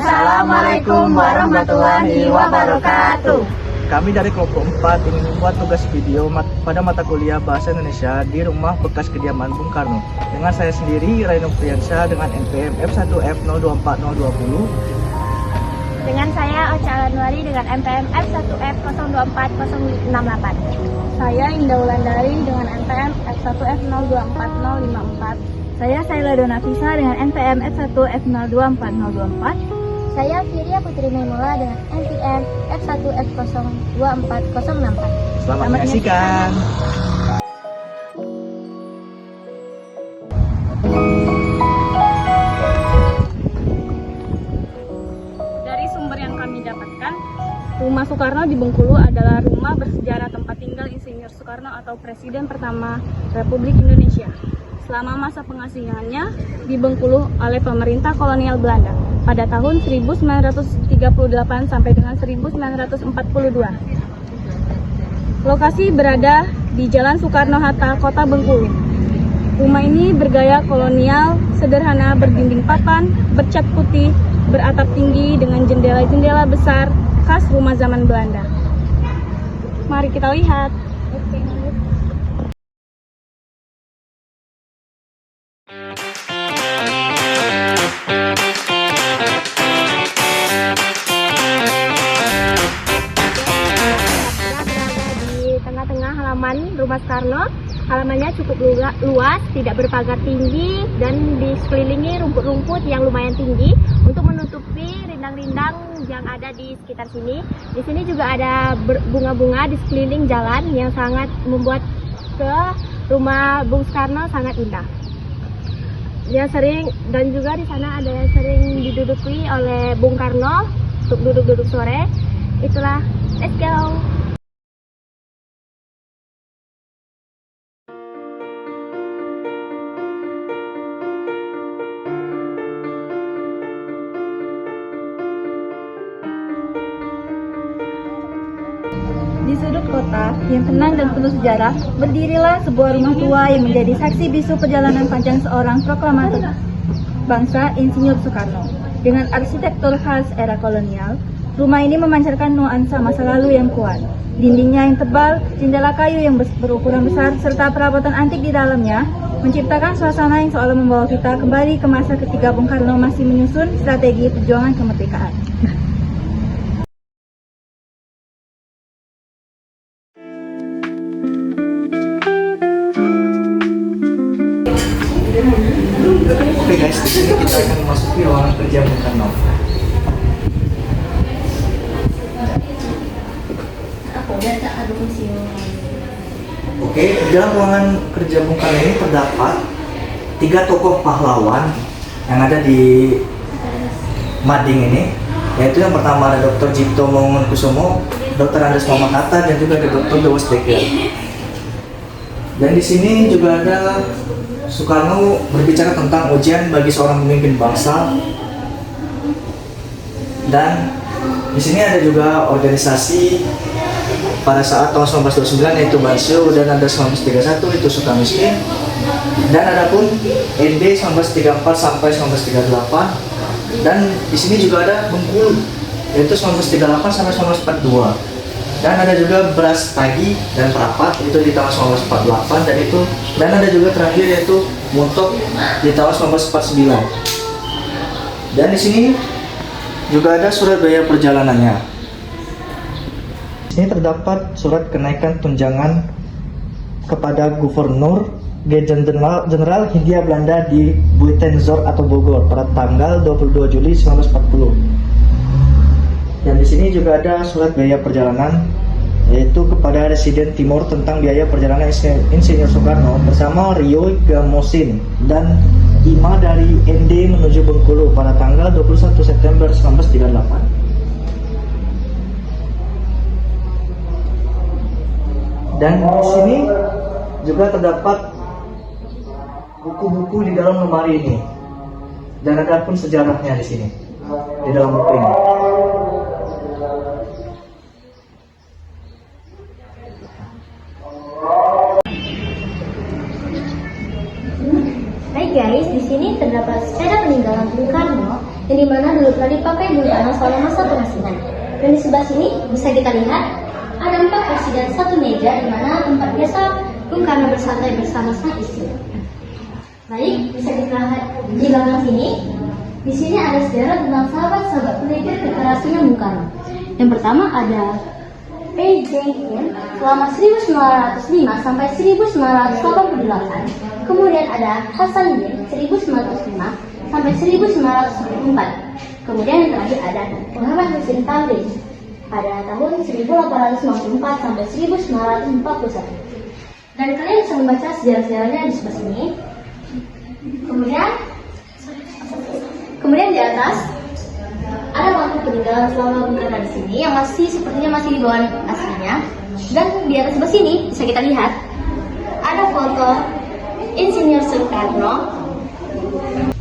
Assalamualaikum warahmatullahi wabarakatuh. Kami dari kelompok 4 ingin membuat tugas video pada mata kuliah Bahasa Indonesia di rumah bekas kediaman Bung Karno. Dengan saya sendiri, Raino Priyansyah dengan NPM F1F024020. Dengan saya Ocha Alanwari dengan MPM F1F024068. Saya Indah Wulandari dengan NPM F1F024054. Saya Saila Donavisa dengan NPM F1F024024. Saya Firia Putri Maimula dengan NPM F1F024064. Selamat menyaksikan. Dari sumber yang kami dapatkan, Rumah Soekarno di Bengkulu adalah rumah bersejarah tempat tinggal Insinyur Soekarno atau Presiden pertama Republik Indonesia. Selama masa pengasingannya di Bengkulu oleh pemerintah kolonial Belanda pada tahun 1938 sampai dengan 1942. Lokasi berada di Jalan Soekarno-Hatta, Kota Bengkulu. Rumah ini bergaya kolonial, sederhana, berdinding papan, bercat putih, beratap tinggi dengan jendela-jendela besar khas rumah zaman Belanda. Mari kita lihat. Tengah halaman rumah Soekarno. Halamannya cukup luas, tidak berpagar tinggi dan dikelilingi rumput-rumput yang lumayan tinggi untuk menutupi rindang-rindang yang ada di sekitar sini. Di sini juga ada bunga-bunga di sekeliling jalan yang sangat membuat ke rumah Bung Soekarno sangat indah. Dan juga di sana ada yang sering diduduki oleh Bung Karno untuk duduk-duduk sore. Itulah, let's go. Di sudut kota yang tenang dan penuh sejarah, berdirilah sebuah rumah tua yang menjadi saksi bisu perjalanan panjang seorang proklamator bangsa, Insinyur Soekarno. Dengan arsitektur khas era kolonial, rumah ini memancarkan nuansa masa lalu yang kuat. Dindingnya yang tebal, jendela kayu yang berukuran besar, serta perabotan antik di dalamnya menciptakan suasana yang seolah membawa kita kembali ke masa ketika Bung Karno masih menyusun strategi perjuangan kemerdekaan. Oke guys, di sini kita akan memasuki ruangan kerja Bung Karno. Oke, di dalam ruangan kerja Bung Karno ini terdapat 3 tokoh pahlawan yang ada di Mading ini, yaitu yang pertama ada Dr. Cipto Mangunkusumo, Dr. Andes Muhammad Hatta, dan juga ada Dr. Dewas Dekker. Dan di sini juga ada Soekarno berbicara tentang ujian bagi seorang pemimpin bangsa. Dan di sini ada juga organisasi pada saat tahun 1929 yaitu Bansio, dan ada 1931 itu Suka Miskin, dan ada pun ND 1934 sampai 1938, dan di sini juga ada Bengkulu yaitu 1938 sampai 1942, dan ada juga Beras Tagi dan Perapat itu di tahun 1948, dan ada juga terakhir yaitu Muntok di tahun 1949. Dan di sini juga ada surat biaya perjalanannya. Di sini terdapat surat kenaikan tunjangan kepada Gubernur Jenderal Hindia Belanda di Buitenzorg atau Bogor pada tanggal 22 Juli 1940. Dan di sini juga ada surat biaya perjalanan yaitu kepada Residen Timur tentang biaya perjalanan Insinyur Soekarno bersama Rio Gamosin dan IMA dari ND menuju Bengkulu pada tanggal 21 September 1938. Dan di sini juga terdapat buku-buku di dalam lemari ini, dan ada pun sejarahnya di sini di dalam buku ini. Hai guys, di sini terdapat sepeda peninggalan Bung Karno yang dimana dulu pernah dipakai Bung Karno selama masa pengasingan. Dan di sebelah sini bisa kita lihat ada 4 kursi dan 1 meja di mana tempat biasa Bung Karno bersantai bersama sang istri. Baik, bisa kita lihat di belakang sini. Di sini ada sejarah tentang sahabat-sahabat peneliti kekerasan Bung Karno. Yang pertama ada A.J. Kim selama 1905 sampai 1988. Kemudian ada Hasan Din 1905 sampai 1994. Kemudian yang terakhir ada Muhammad Husin Tamrin pada tahun 1854 sampai 1941. Dan kalian bisa membaca sejarah-sejarahnya di sebelah sini. Kemudian di atas ada bangku peninggalan selama Bung Karno di sini yang sepertinya masih di bawah aslinya. Dan di atas sebelah sini bisa kita lihat ada foto Insinyur Soekarno.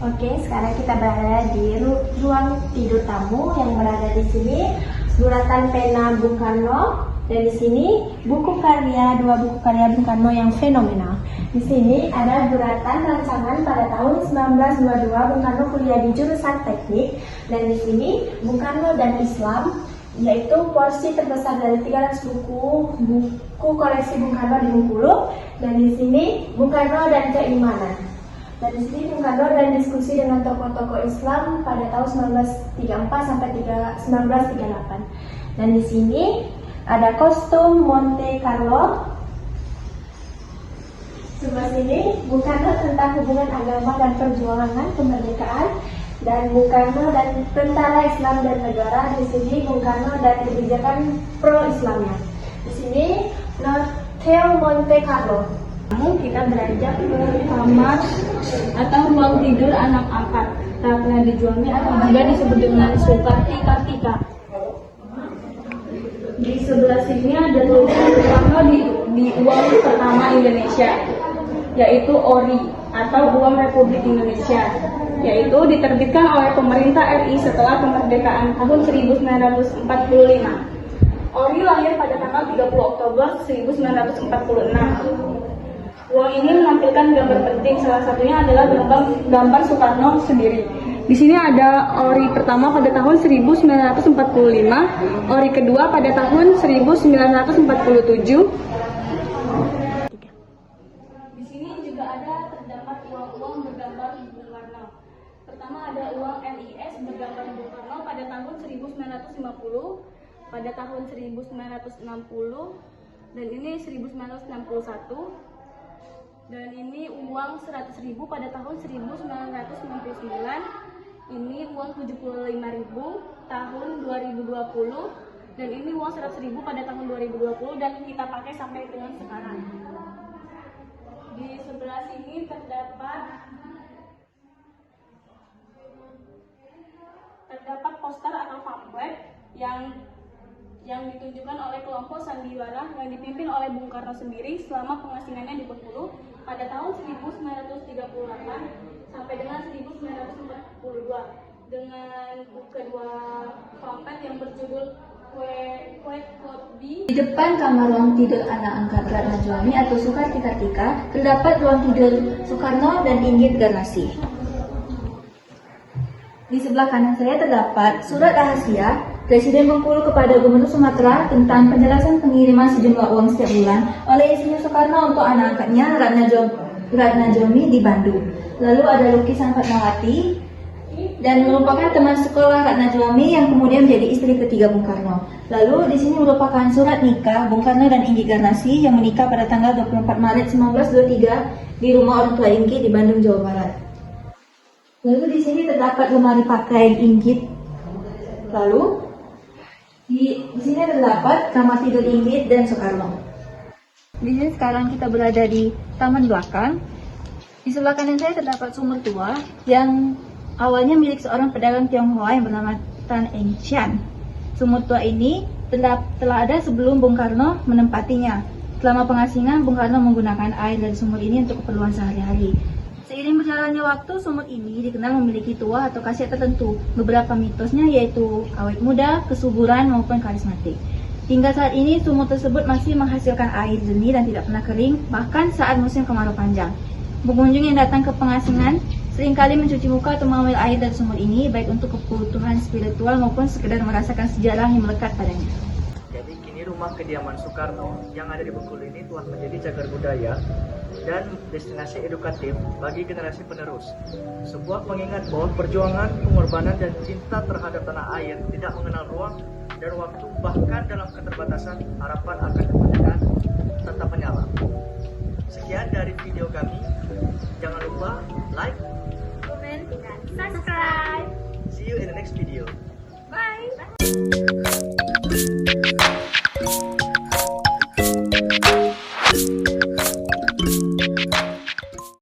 Oke, sekarang kita berada di ruang tidur tamu yang berada di sini. Suratan pena Bung Karno, dan di sini dua buku karya Bung Karno yang fenomenal. Di sini ada guratan rancangan pada tahun 1922 Bung Karno kuliah di jurusan teknik, dan di sini Bung Karno dan Islam, yaitu porsi terbesar dari 300 buku koleksi Bung Karno di Bengkulu, dan di sini Bung Karno dan keimanan. Dan di sini Bung Karno dan diskusi dengan tokoh-tokoh Islam pada tahun 1934 sampai 1938. Dan di sini ada kostum Monte Carlo. Sebelah sini Bung Karno tentang hubungan agama dan perjuangan kemerdekaan, dan Bung Karno dan tentara Islam dan negara. Di sini Bung Karno dan kebijakan pro-Islamnya. Di sini Hotel Monte Carlo. Kita beranjak ke kamar atau ruang tidur anak angkat, karena dijualnya atau juga disebut dengan Sukarti-Kartika. Di sebelah sini ada tulisan Karno di uang pertama Indonesia, yaitu ORI atau Uang Republik Indonesia, yaitu diterbitkan oleh pemerintah RI setelah kemerdekaan tahun 1945. ORI lahir pada tanggal 30 Oktober 1946. Uang ini menampilkan gambar penting, salah satunya adalah gambar Soekarno sendiri. Di sini ada ori pertama pada tahun 1945, ori kedua pada tahun 1947. Di sini juga terdapat uang-uang bergambar Bung Karno. Pertama ada uang LIS bergambar Bung Karno pada tahun 1950, pada tahun 1960, dan ini 1961. Dan ini uang 100.000 pada tahun 1999, ini uang 75.000 tahun 2020, dan ini uang 100.000 pada tahun 2020, dan kita pakai sampai dengan sekarang. Di sebelah sini terdapat poster atau pamflet yang ditunjukkan oleh kelompok sandiwara yang dipimpin oleh Bung Karno sendiri selama pengasingannya di Bengkulu pada tahun 1938 sampai dengan 1942, dengan kedua pamflet yang berjudul Kue Kotbi. Di depan kamar ruang tidur anak angkat Ratna Juami atau Sukarti-Kartika terdapat ruang tidur Soekarno dan Inggit Garnasi. Di sebelah kanan saya terdapat surat rahasia Presiden Bengkulu kepada Gubernur Sumatera tentang penjelasan pengiriman sejumlah uang setiap bulan oleh Insinyur Soekarno untuk anak angkatnya Ratna Juami di Bandung. Lalu ada lukisan Fatmawati dan merupakan teman sekolah Ratna Juami yang kemudian menjadi istri ketiga Bung Karno. Lalu di sini merupakan surat nikah Bung Karno dan Inggit Garnasi yang menikah pada tanggal 24 Maret 1923 di rumah orang tua Inggit di Bandung, Jawa Barat. Lalu di sini terdapat lemari pakaian Inggit. Lalu di sini terdapat kamar tidur Inggit dan Soekarno. Di sini sekarang kita berada di taman belakang. Di sebelah kanan saya terdapat sumur tua yang awalnya milik seorang pedagang Tionghoa yang bernama Tan Eng Sian. Sumur tua ini telah ada sebelum Bung Karno menempatinya. Selama pengasingan, Bung Karno menggunakan air dari sumur ini untuk keperluan sehari-hari. Seiring berjalannya waktu, sumur ini dikenal memiliki tuah atau khasiat tertentu. Beberapa mitosnya yaitu awet muda, kesuburan, maupun karismatik. Hingga saat ini, sumur tersebut masih menghasilkan air jernih dan tidak pernah kering, bahkan saat musim kemarau panjang. Pengunjung yang datang ke pengasingan seringkali mencuci muka atau mengambil air dari sumur ini baik untuk kebutuhan spiritual maupun sekedar merasakan sejarah yang melekat padanya. Jadi kini rumah kediaman Soekarno yang ada di Bengkulu ini telah menjadi cagar budaya dan destinasi edukatif bagi generasi penerus. Sebuah pengingat bahwa perjuangan, pengorbanan, dan cinta terhadap tanah air tidak mengenal ruang dan waktu, bahkan dalam keterbatasan, harapan akan kemerdekaan tetap menyala. Sekian dari video kami. Jangan lupa like, Komen, dan subscribe. see you in the next video. Bye.